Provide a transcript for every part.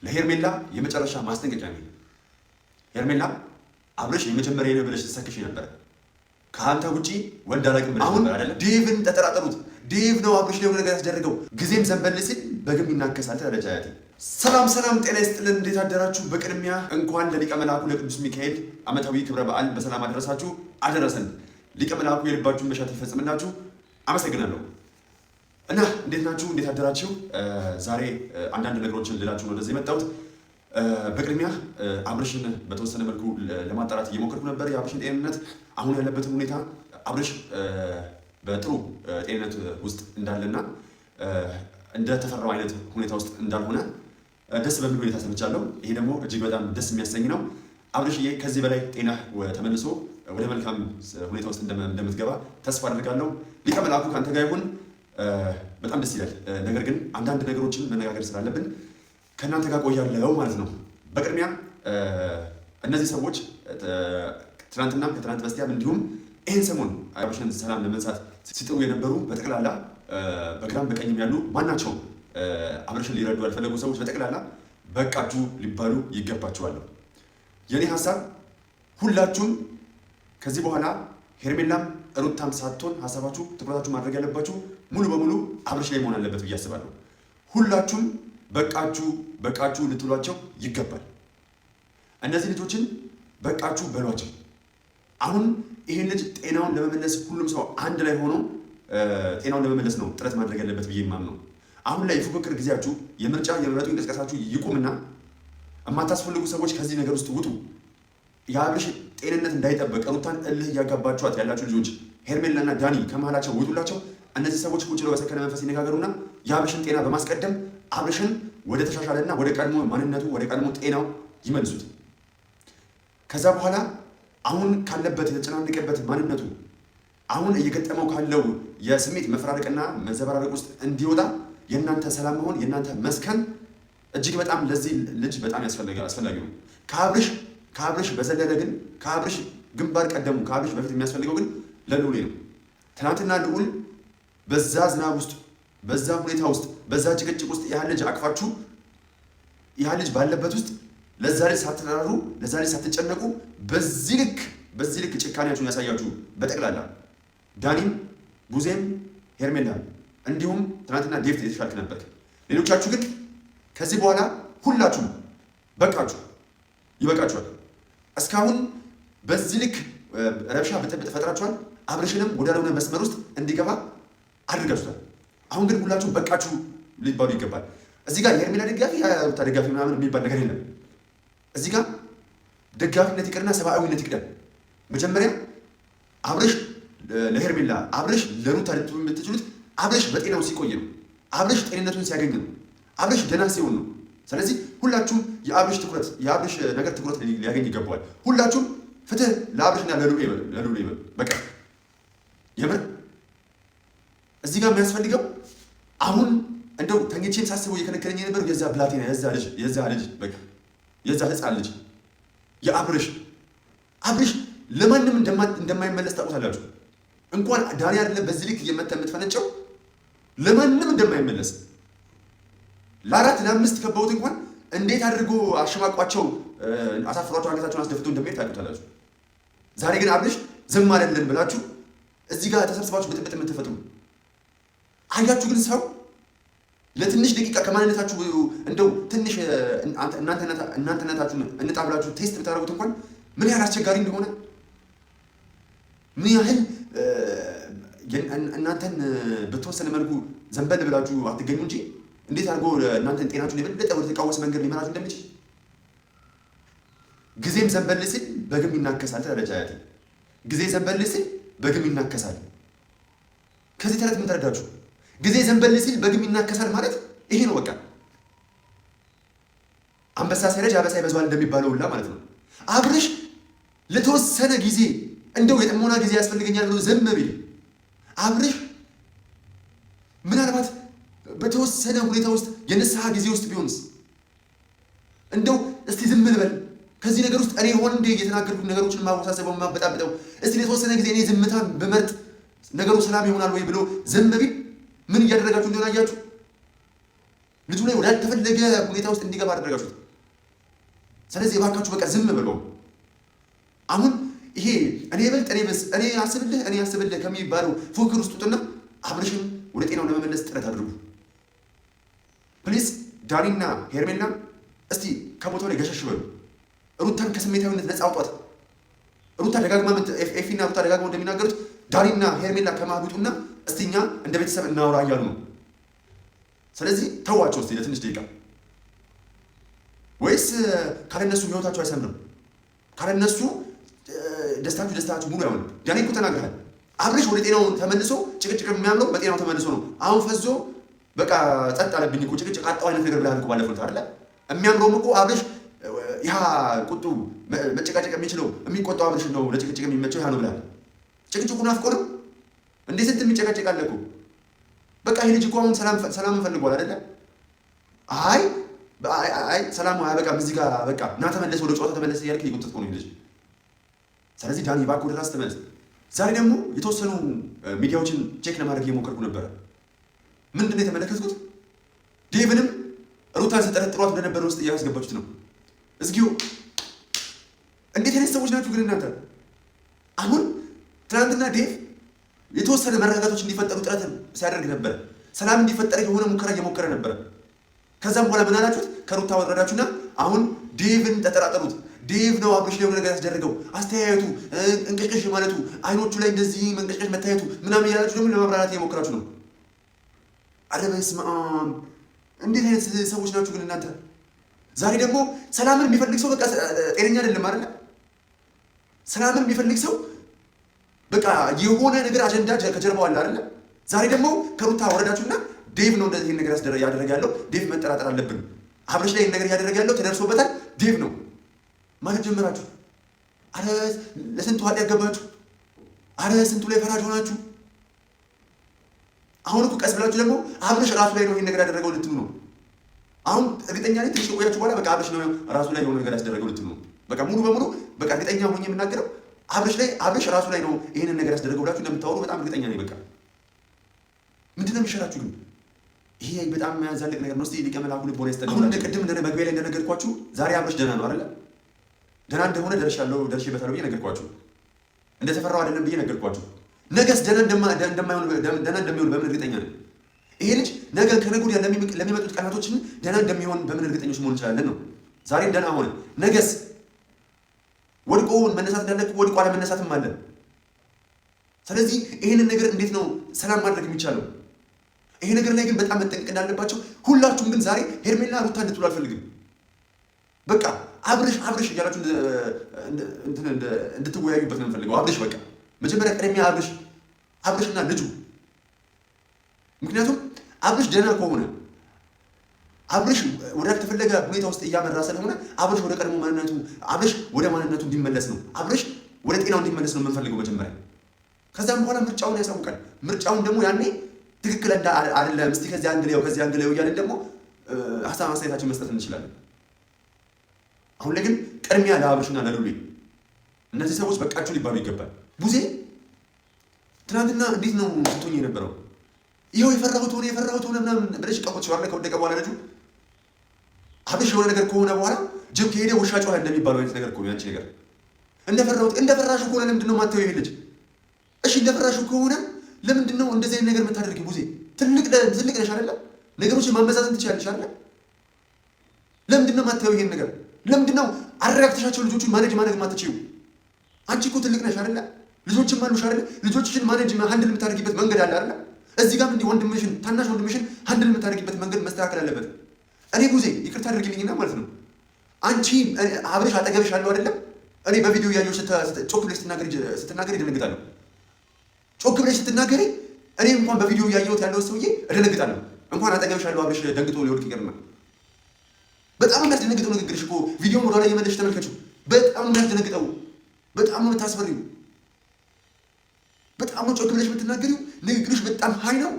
ለሄርሜላ የመጨረሻ ማስጠንቀቂያ ነው። ሄርሜላ አብርሽ የመጀመሪያ ነው ብለሽ ተሰክሽ ነበር። ከአንተ ውጪ ወንድ አላውቅም ብለሽ ነበር አይደል? ዴቭን ተጠራጠሩት። ዴቭ ነው አብርሽ ላይ ነገር ያስደረገው። ጊዜም ዘንበል ሲል በግም ይናከሳል ተረጃ ያቲ። ሰላም እንዴት ይስጥልን። እንዴት አደራችሁ? በቅድሚያ እንኳን ለሊቀ መላኩ ለቅዱስ ሚካኤል ዓመታዊ ክብረ በዓል በሰላም አደረሳችሁ አደረሰን። ሊቀ መላኩ የልባችሁን መሻት ይፈጽምላችሁ። አመሰግናለሁ። እና እንዴት ናችሁ? እንዴት አደራችሁ? ዛሬ አንዳንድ ነገሮችን ልላችሁ ነው ወደዚህ የመጣሁት። በቅድሚያ አብርሽን በተወሰነ መልኩ ለማጣራት እየሞከርኩ ነበር፣ የአብርሽን ጤንነት፣ አሁን ያለበትን ሁኔታ። አብርሽ በጥሩ ጤንነት ውስጥ እንዳለና እንደተፈራው አይነት ሁኔታ ውስጥ እንዳልሆነ ደስ በሚል ሁኔታ ሰምቻለሁ። ይሄ ደግሞ እጅግ በጣም ደስ የሚያሰኝ ነው። አብርሽዬ ከዚህ በላይ ጤና ተመልሶ ወደ መልካም ሁኔታ ውስጥ እንደምትገባ ተስፋ አድርጋለሁ። ሊቀ መላኩ ካንተ ጋር ይሁን። በጣም ደስ ይላል። ነገር ግን አንዳንድ ነገሮችን መነጋገር ስላለብን ከእናንተ ጋር ቆያለሁ ማለት ነው። በቅድሚያ እነዚህ ሰዎች ትናንትና ከትናንት በስቲያም እንዲሁም ይህን ሰሞን አብርሽን ሰላም ለመንሳት ሲጥሩ የነበሩ በጠቅላላ በግራም በቀኝም ያሉ ማናቸውም አብርሽን ሊረዱ ያልፈለጉ ሰዎች በጠቅላላ በቃችሁ ሊባሉ ይገባቸዋል። የኔ ሀሳብ ሁላችሁም ከዚህ በኋላ ሄርሜላም ሩታም ሳትሆን ሀሳባችሁ ትኩረታችሁ ማድረግ ያለባችሁ ሙሉ በሙሉ አብርሽ ላይ መሆን አለበት ብዬ አስባለሁ። ሁላችሁም በቃችሁ ልትሏቸው ይገባል። እነዚህ ልጆችን በቃችሁ በሏቸው። አሁን ይሄን ልጅ ጤናውን ለመመለስ ሁሉም ሰው አንድ ላይ ሆኖ ጤናውን ለመመለስ ነው ጥረት ማድረግ ያለበት ብዬ የማምነው። አሁን ላይ የፉክክር ጊዜያችሁ የምርጫ የምረጡ እንቅስቃሴያችሁ ይቁምና የማታስፈልጉ ሰዎች ከዚህ ነገር ውስጥ ውጡ። የአብርሽ ጤንነት እንዳይጠበቅ ሩታን እልህ እያጋባችኋት ያላችሁ ልጆች ሄርሜላና ዳኒ ከመሃላቸው ውጡላቸው። እነዚህ ሰዎች ቁጭ ብለው በሰከነ መንፈስ ይነጋገሩና የአብርሽን ጤና በማስቀደም አብርሽን ወደ ተሻሻለና ወደ ቀድሞ ማንነቱ ወደ ቀድሞ ጤናው ይመልሱት። ከዛ በኋላ አሁን ካለበት የተጨናነቀበት ማንነቱ አሁን እየገጠመው ካለው የስሜት መፈራረቅና መዘበራረቅ ውስጥ እንዲወጣ የእናንተ ሰላም መሆን የእናንተ መስከን እጅግ በጣም ለዚህ ልጅ በጣም አስፈላጊ ነው። ከአብርሽ በዘለለ ግን ከአብርሽ ግንባር ቀደሙ ከአብርሽ በፊት የሚያስፈልገው ግን ለልዑል ነው። ትናንትና ልዑል በዛ ዝናብ ውስጥ በዛ ሁኔታ ውስጥ በዛ ጭቅጭቅ ውስጥ ያህል ልጅ አቅፋችሁ ያህል ልጅ ባለበት ውስጥ ለዛ ልጅ ሳትራሩ ለዛ ልጅ ሳትጨነቁ በዚህ ልክ ጭካኔያችሁን ያሳያችሁ በጠቅላላ ዳኒም ቡዜም ሄርሜላ እንዲሁም ትናንትና ዴቭ የተሻልክ ነበር። ሌሎቻችሁ ግን ከዚህ በኋላ ሁላችሁም በቃችሁ፣ ይበቃችኋል። እስካሁን በዚህ ልክ ረብሻ ብጥብጥ ፈጥራችኋል። አብርሽንም ወዳልሆነ መስመር ውስጥ እንዲገባ አድርጋችኋል። አሁን ግን ሁላችሁም በቃችሁ ሊባሉ ይገባል። እዚህ ጋር የሄርሜላ ደጋፊ የሩታ ደጋፊ ምናምን የሚባል ነገር የለም። እዚህ ጋር ደጋፊነት ይቅርና ሰብአዊነት ይቅደም። መጀመሪያ አብርሽ ለሄርሜላ አብርሽ ለሩታ ልትሉ የምትችሉት አብርሽ በጤናው ሲቆይ ነው። አብርሽ ጤንነቱን ሲያገኝ ነው። አብርሽ ደህና ሲሆን ነው። ስለዚህ ሁላችሁም የአብርሽ ነገር ትኩረት ሊያገኝ ይገባዋል። ሁላችሁም ፍትህ ለአብርሽና ለልዑል ይበሉ። በቃ የምር እዚህ ጋር የሚያስፈልገው አሁን እንደው ተኝቼም ሳስበው እየከለከለኝ የነበረው የዛ ብላቴና የዛ ህፃን ልጅ የአብርሽ ለማንም እንደማይመለስ ታውቁታላችሁ። እንኳን ዳኒ አይደለም በዚህ ልክ እየመታ የምትፈነጨው ለማንም እንደማይመለስ ለአራት ለአምስት ከበውት እንኳን እንዴት አድርጎ አሸማቋቸው አሳፍሯቸው አንገታቸውን አስደፍቶ እንደሚሄድ ታውቁታላችሁ። ዛሬ ግን አብርሽ ዝም አይደለም ብላችሁ እዚህ ጋር ተሰብስባችሁ ብጥብጥ የምትፈጥሩ አያችሁ። ግን ሰው ለትንሽ ደቂቃ ከማንነታችሁ እንደው ትንሽ እናንተነታችሁን እንጣብላችሁ ቴስት ብታደርጉት እንኳን ምን ያህል አስቸጋሪ እንደሆነ ምን ያህል እናንተን በተወሰነ መልኩ ዘንበል ብላችሁ አትገኙ እንጂ እንዴት አድርጎ እናንተን ጤናችሁን የበለጠ ወደ ተቃወሰ መንገድ ሊመራችሁ እንደሚችል ጊዜም ዘንበል ሲል በግም ይናከሳል ተረጃ ያቲ። ጊዜ ዘንበል ሲል በግም ይናከሳል። ከዚህ ተረት ምን ተረዳችሁ? ጊዜ ዘንበል ሲል በግም ይናከሳል ማለት ይሄ ነው። በቃ አንበሳ ሲረጅ አበሳ ይበዛዋል እንደሚባለው ሁላ ማለት ነው። አብርሽ ለተወሰነ ጊዜ እንደው የጥሞና ጊዜ ያስፈልገኛል ብሎ ዝም ቢል አብርሽ ምናልባት በተወሰነ ሁኔታ ውስጥ የንስሐ ጊዜ ውስጥ ቢሆንስ እንደው እስቲ ዝም ልበል ከዚህ ነገር ውስጥ እኔ ሆን እንደ የተናገርኩት ነገሮችን ማወሳሰበው ማበጣበጠው እስቲ ለተወሰነ ጊዜ እኔ ዝምታ በመርጥ ነገሩ ሰላም ይሆናል ወይ ብሎ ዝም ቢል ምን እያደረጋችሁ እንደሆነ አያችሁ። ልጁ ላይ ወዳልተፈለገ ሁኔታ ውስጥ እንዲገባ አደረጋችሁት። ስለዚህ እባካችሁ በቃ ዝም ብለው አሁን ይሄ እኔ በልጥ እኔ አስብልህ ከሚባለው ፉክክር ውስጥ ውጡና አብርሽን ወደ ጤናው ለመመለስ ጥረት አድርጉ ፕሊዝ። ዳኒና ሄርሜላ እስቲ ከቦታው ላይ ገሸሽ በሉ። ሩታን ከስሜታዊነት ነፃ አውጧት። ሩታ ደጋግማ ኤፊና ሩታ ደጋግማ እንደሚናገሩት ዳኒና ሄርሜላ ከማህዱጡና እስቲ እኛ እንደ ቤተሰብ እናውራ እያሉ ነው። ስለዚህ ተዋቸው እስቲ ለትንሽ ደቂቃ። ወይስ ካለነሱ ህይወታቸው አይሰምርም? ካለነሱ ደስታችሁ ሙሉ አይሆንም። ዳኒ እኮ ተናግረሃል። አብርሽ ወደ ጤናው ተመልሶ ጭቅጭቅ የሚያምነው በጤናው ተመልሶ ነው። አሁን ፈዞ በቃ ጸጥ አለብኝ እኮ ጭቅጭቅ አጣው አይነት ነገር ብለሃል እኮ ባለፈው አይደለ? የሚያምረውም እኮ አብርሽ ያ ቁጡ መጨቃጨቅ የሚችለው የሚቆጣው አብርሽ ነው። ለጭቅጭቅ የሚመቸው ያ ነው ብለሃል። ጭቅጭቁን አፍቆንም እንዴ ስንት የሚጨቃጨቅ አለ እኮ። በቃ ይሄ ልጅ እኮ አሁን ሰላም ፈልጓል አይደለ? አይ ሰላም በቃ እዚህ ጋር በቃ ና ተመለስ፣ ወደ ጨዋታ ተመለስ እያልክ እየጎተትከው ነው ልጅ። ስለዚህ ዳኒ እባክህ ወደ ራስ ተመለስ። ዛሬ ደግሞ የተወሰኑ ሚዲያዎችን ቼክ ለማድረግ እየሞከርኩ ነበረ። ምንድን ነው የተመለከትኩት? ዴቭንም ሩታን ስጠረጥሯት እንደነበረ ውስጥ እያስገባችሁት ነው። እዝጊው እንዴት አይነት ሰዎች ናችሁ ግን እናንተ? አሁን ትናንትና ዴቭ የተወሰነ መረጋጋቶች እንዲፈጠሩ ጥረት ሲያደርግ ነበረ። ሰላም እንዲፈጠር የሆነ ሙከራ እየሞከረ ነበረ። ከዛም በኋላ ምን አላችሁት? ከሩታ ወረዳችሁና አሁን ዴቭን ተጠራጠሩት። ዴቭ ነው አብርሽ ላይ ነገር ያስደረገው። አስተያየቱ እንቅሽቅሽ ማለቱ፣ አይኖቹ ላይ እንደዚህ መንቀሽቀሽ መታየቱ ምናምን እያላችሁ ደግሞ ለማብራራት እየሞከራችሁ ነው። ኧረ በስመ አብ! እንዴት አይነት ሰዎች ናችሁ ግን እናንተ? ዛሬ ደግሞ ሰላምን የሚፈልግ ሰው በቃ ጤነኛ አይደለም አይደለ? ሰላምን የሚፈልግ ሰው በቃ የሆነ ነገር አጀንዳ ከጀርባው አለ አይደለ? ዛሬ ደግሞ ከሩታ ወረዳችሁና ዴቭ ነው እንደዚህ ነገር ያደረገ ያለው። ዴቭ መጠራጠር አለብን። አብርሽ ላይ ነገር ያደረገ ያለው ተደርሶበታል። ዴቭ ነው ማለት ጀመራችሁ። አረ ለስንቱ ኃጢአት ገባችሁ። አረ ስንቱ ላይ ፈራጅ ሆናችሁ። አሁን እኮ ቀስ ብላችሁ ደግሞ አብርሽ ራሱ ላይ ነው ይሄን ነገር ያደረገው ልትሉ ነው። አሁን እርግጠኛ ነኝ ትንሽ ቆያችሁ በኋላ በቃ አብርሽ ነው ራሱ ላይ የሆነ ነገር ያስደረገው ልትሉ ነው። በቃ ሙሉ በሙሉ በቃ እርግጠኛ ሆኜ የምናገረው አብርሽ ራሱ ላይ ነው ይሄንን ነገር ያስደረገው ብላችሁ እንደምታወሩ በጣም እርግጠኛ ነኝ። በቃ ምንድነው የሚሸራችሁ ግን? ይሄ በጣም የሚያዛልቅ ነገር ነው። እስቲ ሊቀ መላኩ ልቦና ይስጠን። አሁን ቅድም መግቢያ ላይ እንደነገርኳችሁ ዛሬ አብርሽ ደህና ነው አይደለ? ደህና እንደሆነ ደርሼበታለሁ ብዬ ነገርኳችሁ። እንደተፈራው አይደለም ብዬ ነገርኳችሁ። ነገስ ደህና እንደሚሆን በምን እርግጠኛ ነን? ይሄ ልጅ ነገ ከነገ ወዲያ ለሚመጡት ቀናቶችን ደህና እንደሚሆን በምን እርግጠኞች መሆን እንችላለን ነው። ዛሬም ደህና ሆነ፣ ነገስ ወድቆ መነሳት እንዳለ ወድቆ አለመነሳትም አለ። ስለዚህ ይሄንን ነገር እንዴት ነው ሰላም ማድረግ የሚቻለው? ይሄ ነገር ላይ ግን በጣም መጠንቀቅ እንዳለባቸው ሁላችሁም። ግን ዛሬ ሄርሜላ ሩታ እንድትሉ አልፈልግም። በቃ አብርሽ እያላችሁ እንድትወያዩበት ነው የምፈልገው። አብርሽ በቃ መጀመሪያ ቀደሚያ አብርሽና ልጁ። ምክንያቱም አብርሽ ደህና ከሆነ አብርሽ ወዳልተፈለገ ሁኔታ ውስጥ እያመራ ስለሆነ አብርሽ ወደ ቀድሞ ማንነቱ ወደ ማንነቱ እንዲመለስ ነው። አብርሽ ወደ ጤናው እንዲመለስ ነው የምንፈልገው መጀመሪያ። ከዛም በኋላ ምርጫውን ያሳውቃል። ምርጫውን ደግሞ ያኔ ትክክል አይደለም እስቲ ከዚህ አንግል ላይ እያልን ደግሞ ሀሳብ አስተያየታችን መስጠት እንችላለን። አሁን ላይ ግን ቅድሚያ ለአብርሽና ለሉሊ እነዚህ ሰዎች በቃችሁ ሊባሉ ይገባል። ቡዜ ትናንትና እንዴት ነው ስትሆኝ የነበረው? ይኸው የፈራሁት ሆነ ምናምን ብለሽ ቀቆች ባለ ከወደቀ በኋላ ልጁ አብርሽ የሆነ ነገር ከሆነ በኋላ ጅብ ከሄደ ውሻ ጮኸ እንደሚባለው አይነት ነገር እኮ ነው ያንቺ ነገር። እንደፈራሹ ከሆነ ለምንድን ነው የማታየው? ይሄ ልጅ እሺ እንደፈራሹ ከሆነ ለምንድን ነው እንደዚህ አይነት ነገር የምታደርጊ? ቡዜ ትልቅ ነሽ አይደለ? ነገሮችን ማመዛዘን ትችላለሽ አይደለ? ለምንድን ነው የማታየው ይሄን ነገር? ለምንድን ነው አረጋግተሻቸው ልጆቹን ማኔጅ ማድረግ የማትችይው? አንቺ እኮ ትልቅ ነሽ አይደለ? ልጆችም አሉሽ አይደለ? ልጆችሽን ማኔጅ ሃንድል የምታደርጊበት መንገድ አለ አይደለ? እዚህ ጋር እንዲህ ታናሽ ወንድምሽን ሃንድል የምታደርጊበት መንገድ መስተካከል አለበት። እኔ ቡዜ ይቅርታ አድርጊልኝና ማለት ነው አንቺ አብርሽ አጠገብሽ አለው አይደለም? እኔ በቪዲዮ እያየሁ ጮክ ብለሽ ስትናገሪ እደነግጣለሁ። ጮክ ብለሽ ስትናገሪ እኔ እንኳን በቪዲዮ እያየሁት ያለው ሰውዬ እደነግጣለሁ። እንኳን አጠገብሽ ያለው አብርሽ ደንግጦ ሊወድቅ ይቀርና በጣም የሚያስደነግጠው ንግግርሽ እኮ ቪዲዮ ወደ ላይ የመለሽ ተመልከችው። በጣም የሚያስደነግጠው፣ በጣም ነው የምታስፈሪው። በጣም ነው ጮክ ብለሽ የምትናገሪው። ንግግርሽ በጣም ሀይ ነው።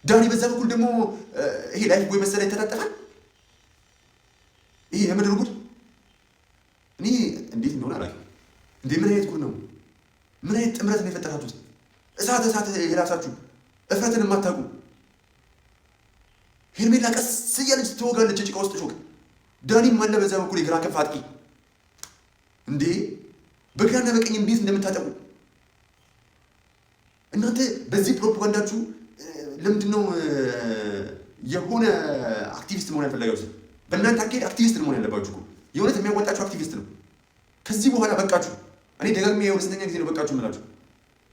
ዳኒ በዛ በኩል ደግሞ ይሄ ላይፍ ቦይ መሰለ ይተጣጠፋል። ይሄ የምድር ጉድ እኔ እንዴት እንደሆነ አላውቅም። እንዴ ምን አይነት ጉድ ነው? ምን አይነት ጥምረት ነው የፈጠራችሁት? እሳት የራሳችሁ እፍረትን የማታውቁ ሄርሜላ ቀስ እያለች ትወጋለች ጭቃ ውስጥ ሾክ። ዳኒም አለ በዛ በኩል የግራ ክንፍ አጥቂ። እንዴ በግራና በቀኝ እንዴት እንደምታጠቁ እናንተ በዚህ ፕሮፓጋንዳችሁ ለምንድን ነው የሆነ አክቲቪስት መሆን ያልፈለጋችሁ? በእናንተ አካሄድ አክቲቪስት መሆን ያለባችሁ እኮ የእውነት የሚያወጣችሁ አክቲቪስት ነው። ከዚህ በኋላ በቃችሁ። እኔ ደጋግሜ የሁለተኛ ጊዜ ነው በቃችሁ የምላችሁ።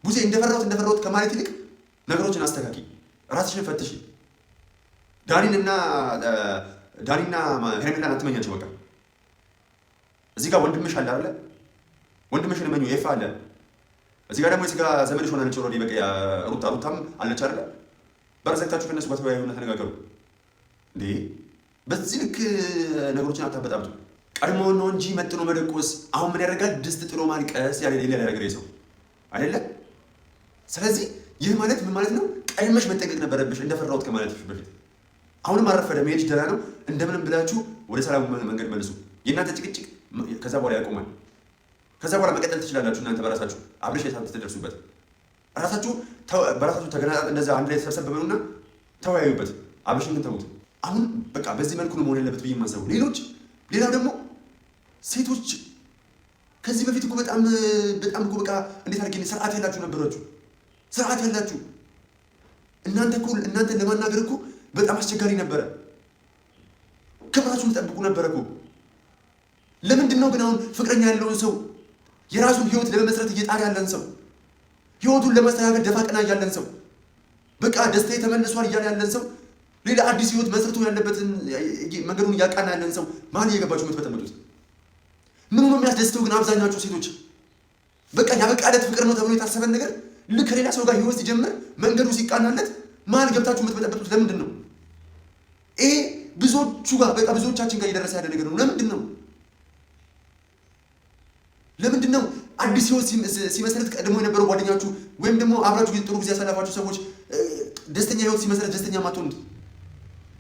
ቡዜ እንደፈራሁት ከማለት ይልቅ ነገሮችን አስተካኪ፣ ራስሽን ፈትሽ። ዳኒና ሄርሜላን አትመኛቸው። በቃ እዚህ ጋር ወንድምሽ አለ አይደል? ወንድምሽን እመኚው። ኤፋ አለ እዚህ ጋር ደግሞ የስጋ ዘመድሽ ሆናለች። ኦልሬዲ በቃ ሩታም አለች አይደል? በር ዘግታችሁ ከእነሱ ጋር ተወያዩና ተነጋገሩ። እንዴ በዚህ ልክ ነገሮችን አታበጣብጡ። ቀድሞ ነው እንጂ መጥኖ መደቆስ። አሁን ምን ያደርጋል? ድስት ጥሎ ማልቀስ ያለ ሌላ ነገር ሰው አይደለ? ስለዚህ ይህ ማለት ምን ማለት ነው? ቀድመሽ መጠንቀቅ ነበረብሽ እንደፈራሁት ከማለትሽ በፊት። አሁንም አረፈደም። ይሄ ልጅ ደህና ነው፣ እንደምንም ብላችሁ ወደ ሰላሙ መንገድ መልሱ። የእናንተ ጭቅጭቅ ከዛ በኋላ ያቆማል። ከዛ በኋላ መቀጠል ትችላላችሁ። እናንተ በራሳችሁ አብረሽ ትደርሱበት። ራሳችሁ በራሳችሁ ተገናጣ እንደዛ አንድ ላይ ተሰብሰብ በሉና ተወያዩበት። አብረሽን ግን ተውት። አሁን በቃ በዚህ መልኩ ነው መሆን ያለበት ብዬ የማስበው። ሌላው ደግሞ ሴቶች ከዚህ በፊት እኮ በጣም እኮ በቃ እንዴት አድርጌ ስርዓት ያላችሁ ነበራችሁ። ስርዓት ያላችሁ እናንተን ለማናገር እኮ በጣም አስቸጋሪ ነበረ። ክብራችሁን ጠብቁ ነበረ እኮ። ለምንድን ነው ግን አሁን ፍቅረኛ ያለውን ሰው የራሱን ህይወት ለመመስረት እየጣር ያለን ሰው ህይወቱን ለማስተካከል ደፋ ቀና እያለን ሰው በቃ ደስታዬ ተመልሷል እያለ ያለን ሰው ሌላ አዲስ ህይወት መስርቶ ያለበትን መንገዱን እያቃና ያለን ሰው ማን እየገባችሁ የምትበጠበጡት? ምኑ ነው የሚያስደስተው ግን? አብዛኛዎቹ ሴቶች በቃ ያበቃለት ፍቅር ነው ተብሎ የታሰበን ነገር ልክ ከሌላ ሰው ጋር ህይወት ሲጀምር መንገዱ ሲቃናለት ማን ገብታችሁ የምትበጠበጡት? ለምንድን ነው ይሄ? ብዙዎቹ ጋር በቃ ብዙዎቻችን ጋር እየደረሰ ያለ ነገር ነው። ለምንድን ነው አዲስ ህይወት ሲመሰረት ቀድሞ የነበረው ጓደኛችሁ ወይም ደግሞ አብራችሁ ጥሩ ጊዜ ያሳለፋችሁ ሰዎች ደስተኛ ህይወት ሲመሰረት ደስተኛ ማትሆኑት?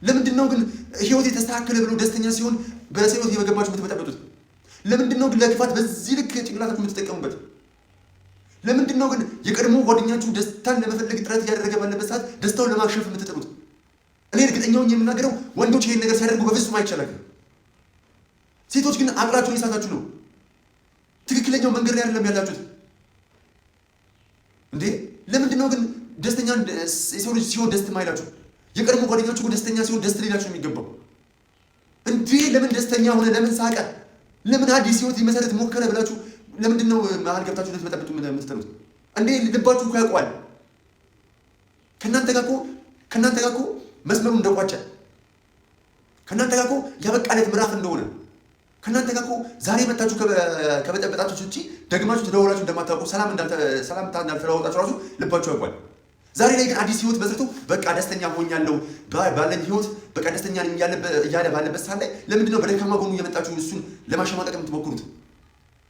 ለምንድን ነው ግን ህይወት የተስተካከለ ብሎ ደስተኛ ሲሆን በሰው ህይወት የገባችሁ የምትበጠበጡት? ለምንድን ነው ግን ለክፋት በዚህ ልክ ጭንቅላታችሁ የምትጠቀሙበት? ለምንድን ነው ግን የቀድሞ ጓደኛችሁ ደስታን ለመፈለግ ጥረት እያደረገ ባለበት ሰዓት ደስታውን ለማክሸፍ የምትጥሩት? እኔ እርግጠኛውን የምናገረው ወንዶች ይሄን ነገር ሲያደርጉ በፍጹም አይቻላልም። ሴቶች ግን አቅላችሁን የሳታችሁ ነው። ትክክለኛው መንገድ ላይ አይደለም ያላችሁት። እንዴ ለምንድን ነው ግን ደስተኛ የሰው ልጅ ሲሆን ደስ የማይላችሁ? የቀድሞ ጓደኛችሁ ደስተኛ ሲሆን ደስ ሊላችሁ የሚገባው እንዴ? ለምን ደስተኛ ሆነ? ለምን ሳቀ? ለምን አዲስ ህይወት ሊመሰረት ሞከረ ብላችሁ ለምንድን ነው መሀል ገብታችሁ ልትበጠብጡ የምትጠሩት? እንዴ ልባችሁ እኮ ያውቀዋል። ከእናንተ ጋር እኮ መስመሩ እንደቋጨ፣ ከእናንተ ጋር እኮ ያበቃለት ምዕራፍ እንደሆነ፣ ከእናንተ ጋር እኮ ዛሬ መታችሁ ከበጠበጣችሁ ውጪ ደግማችሁ ተደውላችሁ እንደማታውቁ ሰላምታ እንዳልተለዋወጣችሁ ራሱ ልባችሁ ያውቀዋል። ዛሬ ላይ ግን አዲስ ህይወት መስርቶ በቃ ደስተኛ ሆኛለሁ ባለኝ ህይወት በቃ ደስተኛ ነኝ እያለ ባለበት ሰዓት ላይ ለምንድን ነው በደካማ ጎኑ እየመጣችሁ እሱን ለማሸማቀቅ የምትሞክሩት?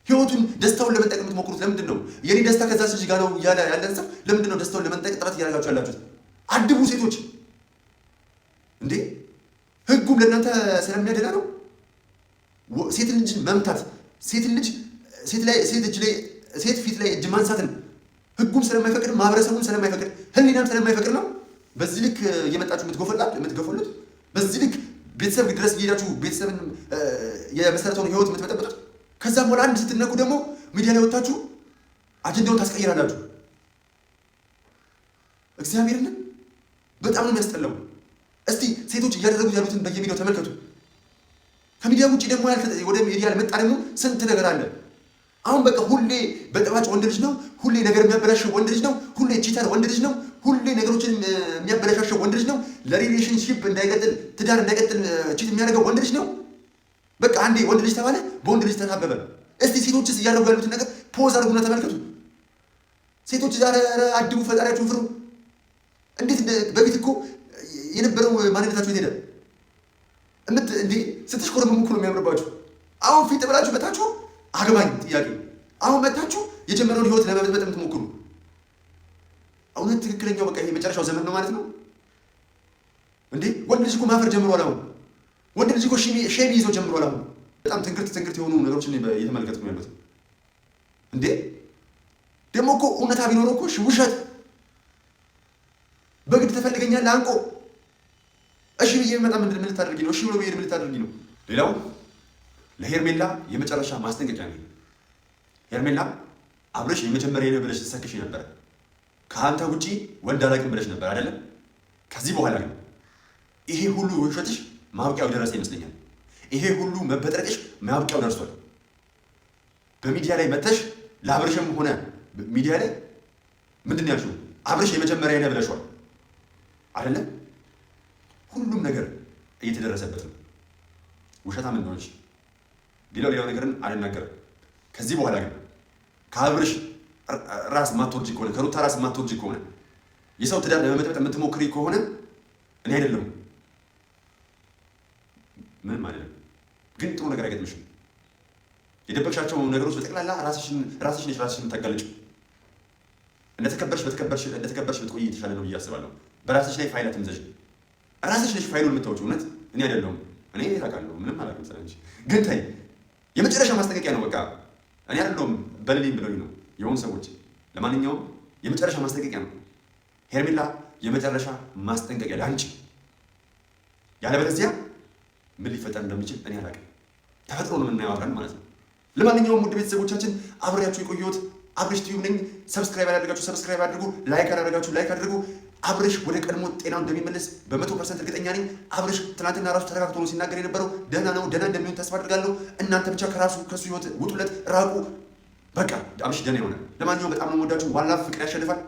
ህይወቱን ደስታውን ለመንጠቅ የምትሞክሩት ለምንድን ነው? የኔ ደስታ ከዛ ልጅ ጋር ነው እያለ ያለን ሰው ለምንድን ነው ደስታውን ለመንጠቅ ጥረት እያደረጋችሁ ያላችሁት? አድቡ ሴቶች። እንዴ ህጉም ለእናንተ ስለሚያደላ ነው። ሴት ልጅ መምታት፣ ሴት ፊት ላይ እጅ ማንሳትን ህጉም ስለማይፈቅድ ማህበረሰቡም ስለማይፈቅድ ህሊናም ስለማይፈቅድ ነው በዚህ ልክ እየመጣችሁ የምትገፉሉት። በዚህ ልክ ቤተሰብ ድረስ እየሄዳችሁ ቤተሰብን የመሰረተውን ህይወት የምትበጠበጡት። ከዛም በኋላ አንድ ስትነኩ ደግሞ ሚዲያ ላይ ወጣችሁ አጀንዳውን ታስቀይራላችሁ። እግዚአብሔርን በጣም ነው የሚያስጠላው። እስቲ ሴቶች እያደረጉት ያሉትን በየሚዲያው ተመልከቱ። ከሚዲያ ውጭ ደግሞ ወደ ሚዲያ ለመጣ ደግሞ ስንት ነገር አለ። አሁን በቃ ሁሌ በጠባጭ ወንድ ልጅ ነው፣ ሁሌ ነገር የሚያበላሸው ወንድ ልጅ ነው፣ ሁሌ ቺተር ወንድ ልጅ ነው፣ ሁሌ ነገሮችን የሚያበላሻሸው ወንድ ልጅ ነው፣ ለሪሌሽንሺፕ እንዳይቀጥል ትዳር እንዳይቀጥል ቺት የሚያደርገው ወንድ ልጅ ነው። በቃ አንዴ ወንድ ልጅ ተባለ፣ በወንድ ልጅ ተሳበበ። እስቲ ሴቶችስ እያደረጉ ያሉትን ነገር ፖዝ አድርጉና ተመልከቱ። ሴቶች ዛሬ አድቡ፣ ፈጣሪያችሁን ፍሩ። እንዴት በፊት እኮ የነበረው ማንነታችሁ ሄደ። እንዴ ስትሽኮረመሙ እኮ ነው የሚያምርባችሁ። አሁን ፊት ብላችሁ መታችሁ አገባኝ ጥያቄ። አሁን መታችሁ የጀመረውን ህይወት ለመበጥበጥ የምትሞክሩ። እውነት ትክክለኛው በቃ ይሄ መጨረሻው ዘመን ነው ማለት ነው እንዴ? ወንድ ልጅ እኮ ማፈር ጀምሯል። አሁን ወንድ ልጅ እኮ ሼም ይዞ ጀምሯል። አሁን በጣም ትንክርት የሆኑ ነገሮችን እየተመለከትኩ ነው ያሉት። እንዴ ደግሞ እኮ እውነታ ቢኖረው እኮ ውሸት በግድ ተፈልገኛለህ አንቆ እሺ ብዬ መጣ ምን ልታደርጊ ነው? እሺ ብሎ ብዬ ምን ልታደርጊ ነው? ሌላው ለሄርሜላ የመጨረሻ ማስጠንቀቂያ ነው። ሄርሜላ አብረሽ የመጀመሪያ ነው ብለሽ ተሰክሽ ነበር። ከአንተ ውጪ ወንድ አላውቅም ብለሽ ነበር አይደለም? ከዚህ በኋላ ግን ይሄ ሁሉ ውሸትሽ ማብቂያው ደረሰ ይመስለኛል። ይሄ ሁሉ መበጥረቅሽ ማብቂያው ደርሷል። በሚዲያ ላይ መተሽ ለአብረሽም ሆነ ሚዲያ ላይ ምንድን ያልሽው? አብረሽ የመጀመሪያ ነው ብለሽዋል አይደለም? ሁሉም ነገር እየተደረሰበት ነው። ውሸታም እንደሆነች ሌላው ነገርን አልናገርም። ከዚህ በኋላ ግን ከአብረሽ ራስ ማትወርጂ ከሆነ ከሩታ ራስ ማትወርጂ ከሆነ የሰው ትዳር ለመመጥበጥ የምትሞክሪ ከሆነ እኔ አይደለሁም ምንም አይደለም። ግን ጥሩ ነገር አይገጥምሽም። የደበቅሻቸው ነገሮች በጠቅላላ ራስሽ ነሽ የምታጋልጪው። እንደተከበርሽ ብትቆይ የተሻለ ነው ብዬ አስባለሁ። በራስሽ ላይ ፋይል አትምዘዥ። ራስሽ ነሽ ፋይሉን የምታወጪው። እውነት እኔ አይደለሁም። እኔ ታውቃለሁ ምንም አላውቅም ስለአንቺ። ግን ተይ፣ የመጨረሻ ማስጠንቀቂያ ነው። በቃ እኔ አይደለሁም በልልኝ ብለውኝ ነው የሆኑ ሰዎች። ለማንኛውም የመጨረሻ ማስጠንቀቂያ ነው ሄርሜላ፣ የመጨረሻ ማስጠንቀቂያ ለአንቺ። ያለበለዚያ ምን ሊፈጠር እንደሚችል እኔ አላውቅም። ተፈጥሮ ነው የምናየው አብረን ማለት ነው። ለማንኛውም ውድ ቤተሰቦቻችን አብሬያችሁ የቆየሁት አብርሽ ቲዩብ ነኝ። ሰብስክራይብ ያላደረጋችሁ ሰብስክራይብ አድርጉ፣ ላይክ ያላደረጋችሁ ላይክ አድርጉ። አብርሽ ወደ ቀድሞ ጤናው እንደሚመለስ በ100% እርግጠኛ ነኝ። አብርሽ ትናንትና ራሱ ተረጋግቶ ነው ሲናገር የነበረው። ደህና ነው፣ ደህና እንደሚሆን ተስፋ አድርጋለሁ። እናንተ ብቻ ከሱ ህይወት ውጡለት፣ ራቁ። በቃ አብርሽ ደህና ይሆናል። ለማንኛውም በጣም ነው የምወዳችሁ። ዋላ ፍቅር ያሸንፋል።